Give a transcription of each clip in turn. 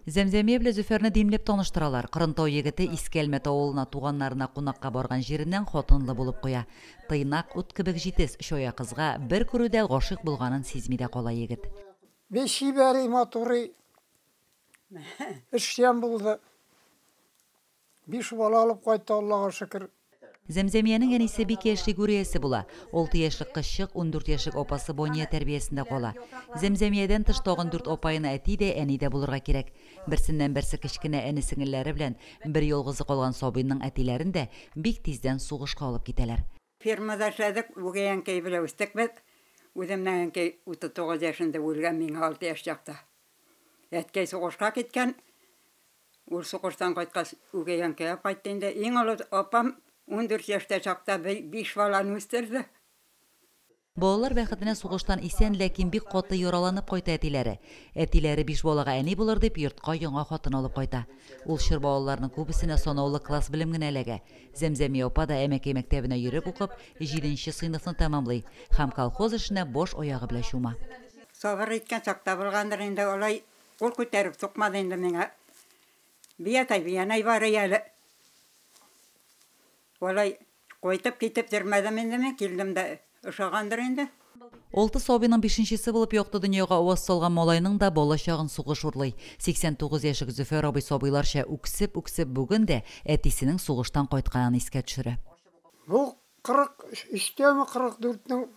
Земземия беле Зөфәрне димлеп таныштыралар. Кырынтау егете Искелмет авылына туганнарына кунакка барган җиреннән хатынлы булып куя. Тыйнак ут кебек җитез шоя кызга бер күрүдә гашык булганын сизми дә кала егет. Беши бәри моторы эшчән булды. 5 бала алып кайтты, Аллага шөкер. Земземиянең әнисе бик яшьли гүриясе була. 6 яшьлек кызчык 14 яшьлек апасы Бония тәрбиясендә кала. Земземиядән тыш тагын 4 апайына әти дә, әни дә булырга кирәк. Берсеннән берсе кечкенә әни сеңелләре белән бер ялгызы калган сабыйның әтиләрен дә бик тиздән сугышка алып китәләр. Фермада эшләдек, үгәянкәй белән үстек бит. Үземнән әнкәй 39 яшында үлгән, мин 6 яшь чакта. Әткәй сугышка киткән. Ул сугыштан кайткач үгәянкәй кайтты инде. Иң олы апам 14 яшьтә чакта 5 баланы үстерде. Балалар бәхетенә сугыштан исән, ләкин бик каты яраланып кайта әтиләре. Әтиләре 5 балага әни булыр дип йортка яңа хатын алып кайта. Ул чыр балаларның күбесенә санаулы класс белем генә эләгә. Земземия апа да әмәкәй мәктәбенә йөреп укып, 7нче сыйныфны тәмамлый һәм колхоз эшенә бош аягы белән чума. Сабыр иткән чакта булгандыр инде, алай ул күтәреп сукмады инде миңа. Биянай бар әле. Алай кайтып китеп йөрмәдем инде, мен килдем дә ошагандыр инде. 6 сабыйның 5нчесе булып якты дөньяга аваз салган малайның да балачагын сугыш урлый. 89 яшьлек Зөфәр абый сабыйларча үксеп бүген дә әтисенең сугыштан кайтканын искә төшерә. Бу 43-тәме 44-нең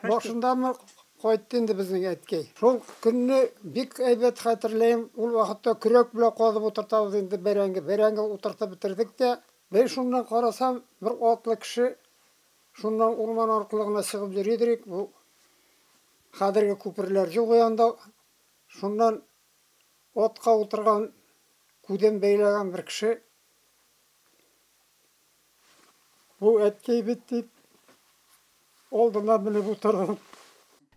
башындамы кайтты инде безнең әткәй. Шул көнне бик әйбәт хәтерләйм. Ул вакытта көрәк белән казып утыртабыз инде бәрәңге утыртып бетердек тә. Ben şundan karasam bir atlı kişi şundan orman arkalığına çıkıp yürüyerek bu kadirge köprülerce koyanda şundan otka oturgan kudem beyleyen bir kişi bu etkeyi bitti olduğundan bile bu tarafım.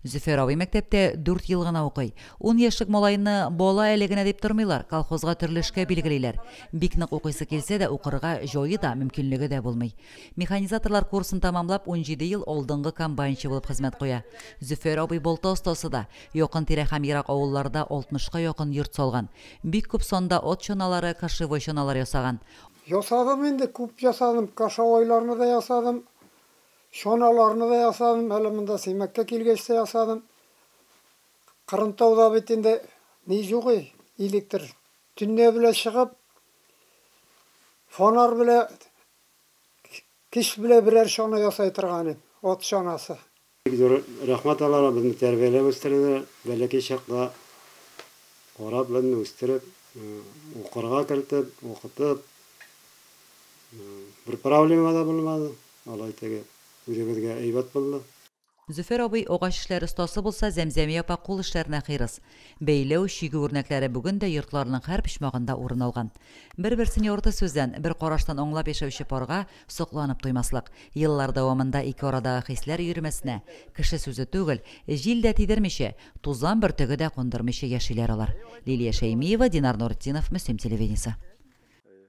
Зөфәр абый мәктәптә 4 ел гына укый. 10 яшьлек малайны бала әлегенә дип тормыйлар, колхозга төрле эшкә билгелиләр. Бик нык укыйсы килсә дә укырга җае да, мөмкинлеге дә булмый. Механизаторлар курсын тәмамлап 17 ел алдынгы комбайнчы булып хезмәт куя. Зөфәр абый болта остасы да, якын тирә һәм ерак авылларда 60-ка якын йорт салган. Бик күп санда от чаналары, кашевой чаналар ясаган. Ясадым инде, күп ясадым, кашевойларны да ясадым. Şonalarını da yasadım, elimde Simekke kilgeçte yasadım. Kırıntauda bitinde ne yok elektrik. Tünne bile çıkıp, fonar bile, kiş bile birer şona yasaytırganım, ot şonası. Rahmat Allah'a bizni terbiyelep üstürüdü, belki şakla orap bizni üstürüp, okurga kiritip, okutup, bir problema da bulmadı, Allah'a tege. Үзебезгә әйбәт булды. Зөфәр абый агач эшләре остасы булса, Земземия апа кул эшләренә хирыс. Бәйләү, шиге үрнәкләре бүген дә йортларның һәр почмагында урын алган. Бер-берсен ярты сүздән, бер караштан аңлап яшәүче парга сокланып туймаслык. Еллар дәвамында ике арадагы хисләр йөрмәсенә, кеше сүзе түгел, җил дә тидермичә, тузан бөртеге дә кундырмыйча яшиләр алар. Лилия Шәймиева, Динар Нуртдинов, Мөслим телевидениесе.